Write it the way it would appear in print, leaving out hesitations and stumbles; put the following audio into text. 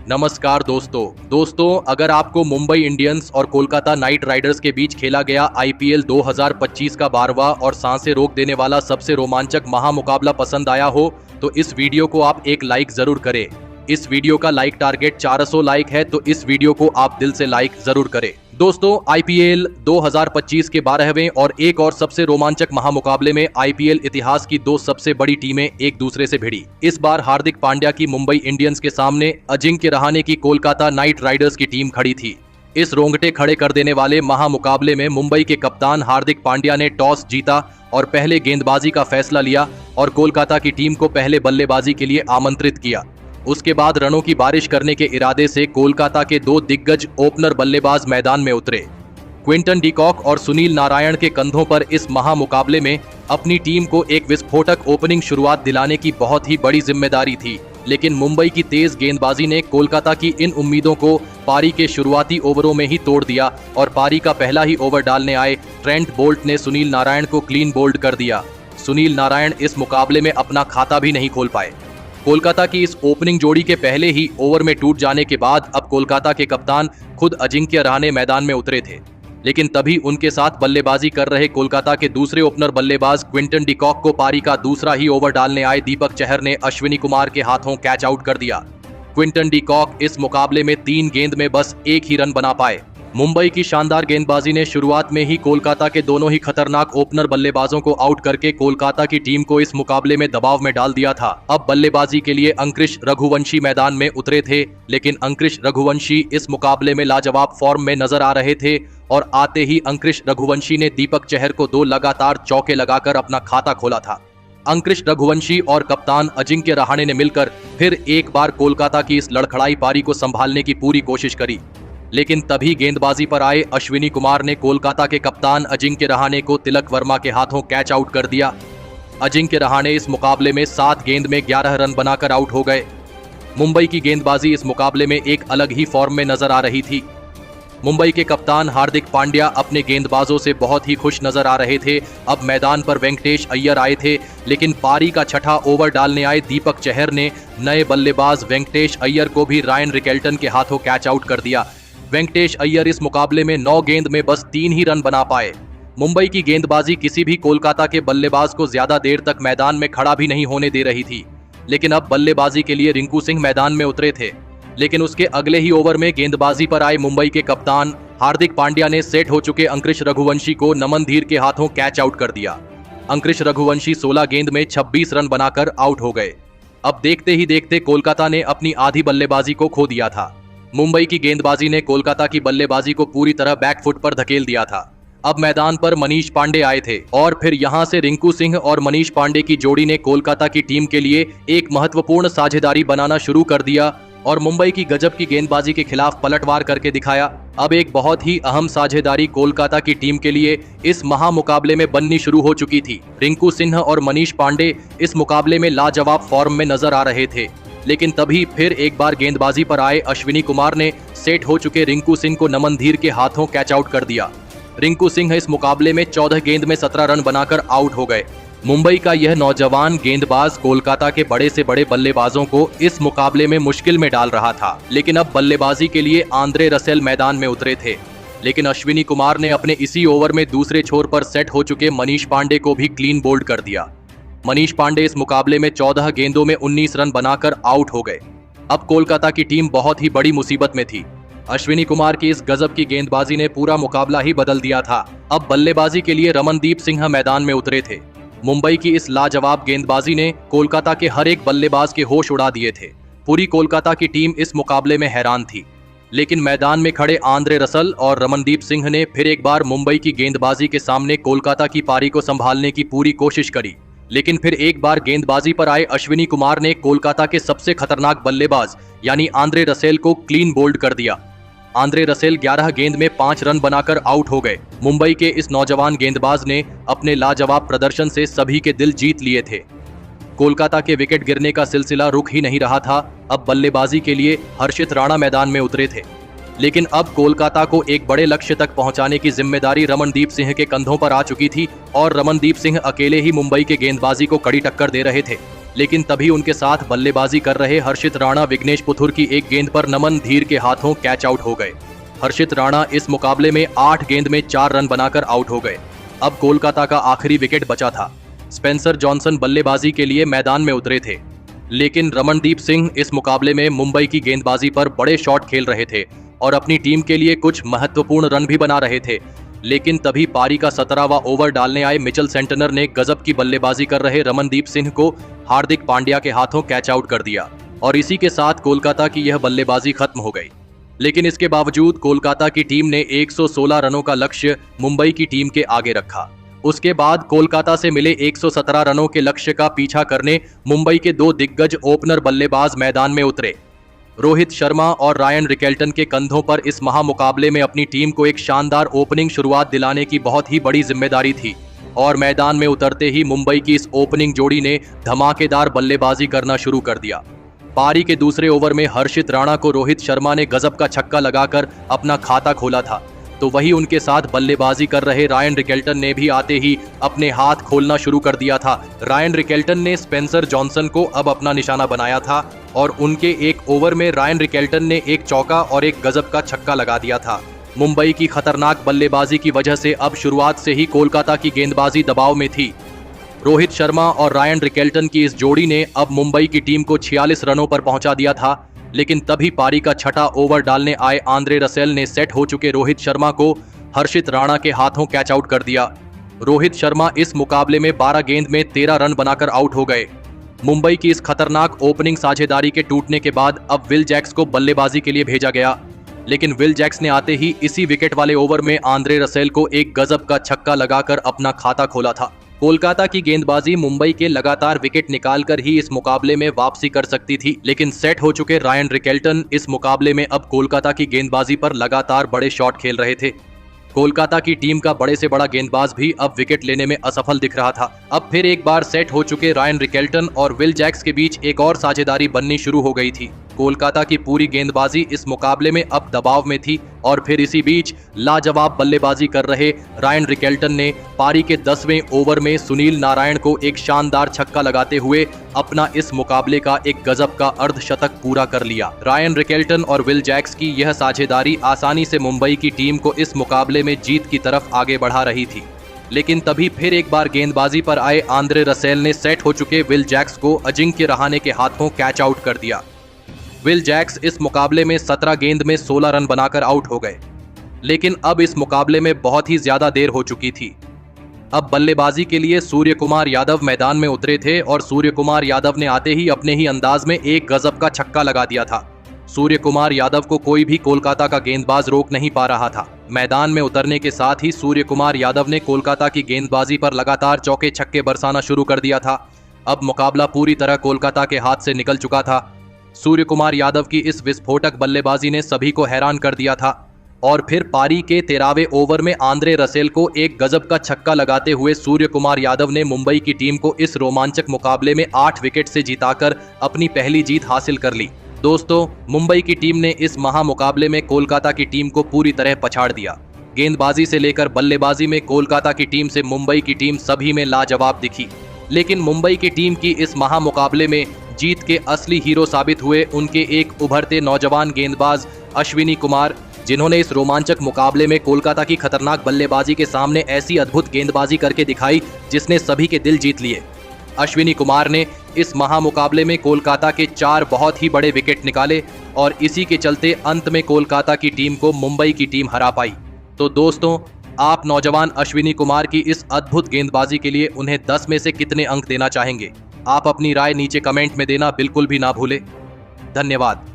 नमस्कार दोस्तों अगर आपको मुंबई इंडियंस और कोलकाता नाइट राइडर्स के बीच खेला गया आईपीएल 2025 का 12वां और सांसें रोक देने वाला सबसे रोमांचक महामुकाबला पसंद आया हो तो इस वीडियो को आप एक लाइक जरूर करें। इस वीडियो का लाइक टारगेट 400 लाइक है तो इस वीडियो को आप दिल से लाइक जरूर करें। दोस्तों, आईपीएल 2025 के 12वें और एक और सबसे रोमांचक महामुकाबले में आईपीएल इतिहास की दो सबसे बड़ी टीमें एक दूसरे से भिड़ी। इस बार हार्दिक पांड्या की मुंबई इंडियंस के सामने अजिंक्य रहाणे की कोलकाता नाइट राइडर्स की टीम खड़ी थी। इस रोंगटे खड़े कर देने वाले महामुकाबले में मुंबई के कप्तान हार्दिक पांड्या ने टॉस जीता और पहले गेंदबाजी का फैसला लिया और कोलकाता की टीम को पहले बल्लेबाजी के लिए आमंत्रित किया। उसके बाद रनों की बारिश करने के इरादे से कोलकाता के दो दिग्गज ओपनर बल्लेबाज मैदान में उतरे। क्विंटन डीकॉक और सुनील नारायण के कंधों पर इस महामुकाबले में अपनी टीम को एक विस्फोटक ओपनिंग शुरुआत दिलाने की बहुत ही बड़ी जिम्मेदारी थी, लेकिन मुंबई की तेज गेंदबाजी ने कोलकाता की इन उम्मीदों को पारी के शुरुआती ओवरों में ही तोड़ दिया और पारी का पहला ही ओवर डालने आए ट्रेंट बोल्ट ने सुनील नारायण को क्लीन बोल्ड कर दिया। सुनील नारायण इस मुकाबले में अपना खाता भी नहीं खोल पाए। कोलकाता की इस ओपनिंग जोड़ी के पहले ही ओवर में टूट जाने के बाद अब कोलकाता के कप्तान खुद अजिंक्य रहाणे मैदान में उतरे थे, लेकिन तभी उनके साथ बल्लेबाजी कर रहे कोलकाता के दूसरे ओपनर बल्लेबाज क्विंटन डीकॉक को पारी का दूसरा ही ओवर डालने आए दीपक चहर ने अश्विनी कुमार के हाथों कैच आउट कर दिया। क्विंटन डीकॉक इस मुकाबले में 3 गेंद में बस एक ही रन बना पाए। मुंबई की शानदार गेंदबाजी ने शुरुआत में ही कोलकाता के दोनों ही खतरनाक ओपनर बल्लेबाजों को आउट करके कोलकाता की टीम को इस मुकाबले में दबाव में डाल दिया था। अब बल्लेबाजी के लिए अंकृश रघुवंशी मैदान में उतरे थे, लेकिन अंकृश रघुवंशी इस मुकाबले में लाजवाब फॉर्म में नजर आ रहे थे और आते ही अंकृश रघुवंशी ने दीपक चहर को 2 लगातार चौके लगाकर अपना खाता खोला था। अंकृश रघुवंशी और कप्तान अजिंक्य रहाणे ने मिलकर फिर एक बार कोलकाता की इस लड़खड़ाई पारी को संभालने की पूरी कोशिश करी, लेकिन तभी गेंदबाजी पर आए अश्विनी कुमार ने कोलकाता के कप्तान अजिंक्य रहाणे को तिलक वर्मा के हाथों कैच आउट कर दिया। अजिंक्य रहाणे इस मुकाबले में 7 गेंद में 11 रन बनाकर आउट हो गए। मुंबई की गेंदबाजी इस मुकाबले में एक अलग ही फॉर्म में नजर आ रही थी। मुंबई के कप्तान हार्दिक पांड्या अपने गेंदबाजों से बहुत ही खुश नजर आ रहे थे। अब मैदान पर वेंकटेश अय्यर आए थे, लेकिन पारी का छठा ओवर डालने आए दीपक चहर ने नए बल्लेबाज वेंकटेश अय्यर को भी रायन रिकेल्टन के हाथों कैच आउट कर दिया। वेंकटेश अय्यर इस मुकाबले में 9 गेंद में बस 3 ही रन बना पाए। मुंबई की गेंदबाजी किसी भी कोलकाता के बल्लेबाज को ज्यादा देर तक मैदान में खड़ा भी नहीं होने दे रही थी, लेकिन अब बल्लेबाजी के लिए रिंकू सिंह मैदान में उतरे थे। लेकिन उसके अगले ही ओवर में गेंदबाजी पर आए मुंबई के कप्तान हार्दिक पांड्या ने सेट हो चुके अंकृश रघुवंशी को नमन धीर के हाथों कैच आउट कर दिया। अंकृश रघुवंशी 16 गेंद में 26 रन बनाकर आउट हो गए। अब देखते ही देखते कोलकाता ने अपनी आधी बल्लेबाजी को खो दिया था। मुंबई की गेंदबाजी ने कोलकाता की बल्लेबाजी को पूरी तरह बैकफुट पर धकेल दिया था। अब मैदान पर मनीष पांडे आए थे और फिर यहां से रिंकू सिंह और मनीष पांडे की जोड़ी ने कोलकाता की टीम के लिए एक महत्वपूर्ण साझेदारी बनाना शुरू कर दिया और मुंबई की गजब की गेंदबाजी के खिलाफ पलटवार करके दिखाया। अब एक बहुत ही अहम साझेदारी कोलकाता की टीम के लिए इस महामुकाबले में बननी शुरू हो चुकी थी। रिंकू सिंह और मनीष पांडे इस मुकाबले में लाजवाब फॉर्म में नजर आ रहे थे, लेकिन तभी फिर एक बार गेंदबाजी पर आए अश्विनी कुमार ने सेट हो चुके रिंकू सिंह को नमन धीर के हाथों कैच आउट कर दिया। रिंकू सिंह इस मुकाबले में 14 गेंद में 17 रन बनाकर आउट हो गए। मुंबई का यह नौजवान गेंदबाज कोलकाता के बड़े से बड़े बल्लेबाजों को इस मुकाबले में मुश्किल में डाल रहा था, लेकिन अब बल्लेबाजी के लिए आंद्रे रसेल मैदान में उतरे थे। लेकिन अश्विनी कुमार ने अपने इसी ओवर में दूसरे छोर पर सेट हो चुके मनीष पांडे को भी क्लीन बोल्ड कर दिया। मनीष पांडे इस मुकाबले में 14 गेंदों में 19 रन बनाकर आउट हो गए। अब कोलकाता की टीम बहुत ही बड़ी मुसीबत में थी। अश्विनी कुमार की इस गजब की गेंदबाजी ने पूरा मुकाबला ही बदल दिया था। अब बल्लेबाजी के लिए रमनदीप सिंह मैदान में उतरे थे। मुंबई की इस लाजवाब गेंदबाजी ने कोलकाता के हर एक बल्लेबाज के होश उड़ा दिए थे। पूरी कोलकाता की टीम इस मुकाबले में हैरान थी, लेकिन मैदान में खड़े आंद्रे रसल और रमनदीप सिंह ने फिर एक बार मुंबई की गेंदबाजी के सामने कोलकाता की पारी को संभालने की पूरी कोशिश करी। लेकिन फिर एक बार गेंदबाजी पर आए अश्विनी कुमार ने कोलकाता के सबसे खतरनाक बल्लेबाज यानी आंद्रे रसेल को क्लीन बोल्ड कर दिया। आंद्रे रसेल 11 गेंद में 5 रन बनाकर आउट हो गए। मुंबई के इस नौजवान गेंदबाज ने अपने लाजवाब प्रदर्शन से सभी के दिल जीत लिए थे। कोलकाता के विकेट गिरने का सिलसिला रुक ही नहीं रहा था। अब बल्लेबाजी के लिए हर्षित राणा मैदान में उतरे थे, लेकिन अब कोलकाता को एक बड़े लक्ष्य तक पहुंचाने की जिम्मेदारी रमनदीप सिंह के कंधों पर आ चुकी थी और रमनदीप सिंह अकेले ही मुंबई के गेंदबाजी को कड़ी टक्कर दे रहे थे। लेकिन तभी उनके साथ बल्लेबाजी कर रहे हर्षित राणा विघ्नेश पुथुर की एक गेंद पर नमन धीर के हाथों कैच आउट हो गए। हर्षित राणा इस मुकाबले में 8 गेंद में 4 रन बनाकर आउट हो गए। अब कोलकाता का आखिरी विकेट बचा था। स्पेंसर जॉनसन बल्लेबाजी के लिए मैदान में उतरे थे, लेकिन रमनदीप सिंह इस मुकाबले में मुंबई की गेंदबाजी पर बड़े शॉट खेल रहे थे और अपनी टीम के लिए कुछ महत्वपूर्ण रन भी बना रहे थे। लेकिन तभी पारी का 17वां ओवर डालने आए मिचेल सेंटनर ने गजब की बल्लेबाजी कर रहे रमनदीप सिंह को हार्दिक पांड्या के हाथों कैच आउट कर दिया और इसी के साथ कोलकाता की यह बल्लेबाजी खत्म हो गई। लेकिन इसके बावजूद कोलकाता की टीम ने 116 रनों का लक्ष्य मुंबई की टीम के आगे रखा। उसके बाद कोलकाता से मिले 117 रनों के लक्ष्य का पीछा करने मुंबई के 2 दिग्गज ओपनर बल्लेबाज मैदान में उतरे। रोहित शर्मा और रायन रिकेल्टन के कंधों पर इस महामुकाबले में अपनी टीम को एक शानदार ओपनिंग शुरुआत दिलाने की बहुत ही बड़ी जिम्मेदारी थी और मैदान में उतरते ही मुंबई की इस ओपनिंग जोड़ी ने धमाकेदार बल्लेबाजी करना शुरू कर दिया। पारी के दूसरे ओवर में हर्षित राणा को रोहित शर्मा ने गजब का छक्का लगाकर अपना खाता खोला था, तो वही उनके साथ बल्लेबाजी कर रहे रायन रिकेल्टन ने भी आते ही अपने हाथ खोलना शुरू कर दिया था। रायन रिकेल्टन ने स्पेंसर जॉनसन को अब अपना निशाना बनाया था और उनके एक ओवर में रायन रिकेल्टन ने एक चौका और एक गजब का छक्का लगा दिया था। मुंबई की खतरनाक बल्लेबाजी की वजह से अब शुरुआत से ही कोलकाता की गेंदबाजी दबाव में थी। रोहित शर्मा और रायन रिकेल्टन की इस जोड़ी ने अब मुंबई की टीम को 46 रनों पर पहुंचा दिया था, लेकिन तभी पारी का 6ठा ओवर डालने आए आंद्रे रसेल ने सेट हो चुके रोहित शर्मा को हर्षित राणा के हाथों कैच आउट कर दिया। रोहित शर्मा इस मुकाबले में 12 गेंद में 13 रन बनाकर आउट हो गए। मुंबई की इस खतरनाक ओपनिंग साझेदारी के टूटने के बाद अब विल जैक्स को बल्लेबाजी के लिए भेजा गया, लेकिन विल जैक्स ने आते ही इसी विकेट वाले ओवर में आंद्रे रसेल को एक गजब का छक्का लगाकर अपना खाता खोला था। कोलकाता की गेंदबाजी मुंबई के लगातार विकेट निकालकर ही इस मुकाबले में वापसी कर सकती थी, लेकिन सेट हो चुके रायन रिकेल्टन इस मुकाबले में अब कोलकाता की गेंदबाजी पर लगातार बड़े शॉट खेल रहे थे। कोलकाता की टीम का बड़े से बड़ा गेंदबाज भी अब विकेट लेने में असफल दिख रहा था। अब फिर एक बार सेट हो चुके रायन रिकेल्टन और विल जैक्स के बीच एक और साझेदारी बननी शुरू हो गई थी। कोलकाता की पूरी गेंदबाजी इस मुकाबले में अब दबाव में थी और फिर इसी बीच लाजवाब बल्लेबाजी कर रहे रायन रिकेल्टन ने पारी के 10वें ओवर में सुनील नारायण को एक शानदार छक्का लगाते हुए अपना इस मुकाबले का एक गजब का अर्धशतक पूरा कर लिया। रायन रिकेल्टन और विल जैक्स की यह साझेदारी आसानी से मुंबई की टीम को इस मुकाबले में जीत की तरफ आगे बढ़ा रही थी, लेकिन तभी फिर एक बार गेंदबाजी पर आए आंद्रे रसेल ने सेट हो चुके विल जैक्स को अजिंक्य रहाणे के हाथों कैच आउट कर दिया। विल जैक्स इस मुकाबले में 17 गेंद में 16 रन बनाकर आउट हो गए, लेकिन अब इस मुकाबले में बहुत ही ज्यादा देर हो चुकी थी। अब बल्लेबाजी के लिए सूर्य कुमार यादव मैदान में उतरे थे और सूर्य कुमार यादव ने आते ही अपने ही अंदाज में एक गजब का छक्का लगा दिया था। सूर्य कुमार यादव को कोई भी कोलकाता का गेंदबाज रोक नहीं पा रहा था। मैदान में उतरने के साथ ही सूर्य कुमार यादव ने कोलकाता की गेंदबाजी पर लगातार चौके छक्के बरसाना शुरू कर दिया था। अब मुकाबला पूरी तरह कोलकाता के हाथ से निकल चुका था। सूर्य कुमार यादव की इस विस्फोटक बल्लेबाजी ने सभी को हैरान कर दिया था और फिर पारी के 13वें ओवर में आंद्रे रसेल को एक गजब का छक्का लगाते हुए सूर्य कुमार यादव ने मुंबई की टीम को इस रोमांचक मुकाबले में 8 विकेट से जिताकर अपनी पहली जीत हासिल कर ली। दोस्तों, मुंबई की टीम ने इस महामुकाबले में कोलकाता की टीम को पूरी तरह पछाड़ दिया। गेंदबाजी से लेकर बल्लेबाजी में कोलकाता की टीम से मुंबई की टीम सभी में लाजवाब दिखी, लेकिन मुंबई की टीम की इस महामुकाबले में जीत के असली हीरो साबित हुए उनके एक उभरते नौजवान गेंदबाज अश्विनी कुमार, जिन्होंने इस रोमांचक मुकाबले में कोलकाता की खतरनाक बल्लेबाजी के सामने ऐसी अद्भुत गेंदबाजी करके दिखाई जिसने सभी के दिल जीत लिए। अश्विनी कुमार ने इस महामुकाबले में कोलकाता के 4 बहुत ही बड़े विकेट निकाले और इसी के चलते अंत में कोलकाता की टीम को मुंबई की टीम हरा पाई। तो दोस्तों, आप नौजवान अश्विनी कुमार की इस अद्भुत गेंदबाजी के लिए उन्हें 10 में से कितने अंक देना चाहेंगे? आप अपनी राय नीचे कमेंट में देना बिल्कुल भी ना भूलें। धन्यवाद।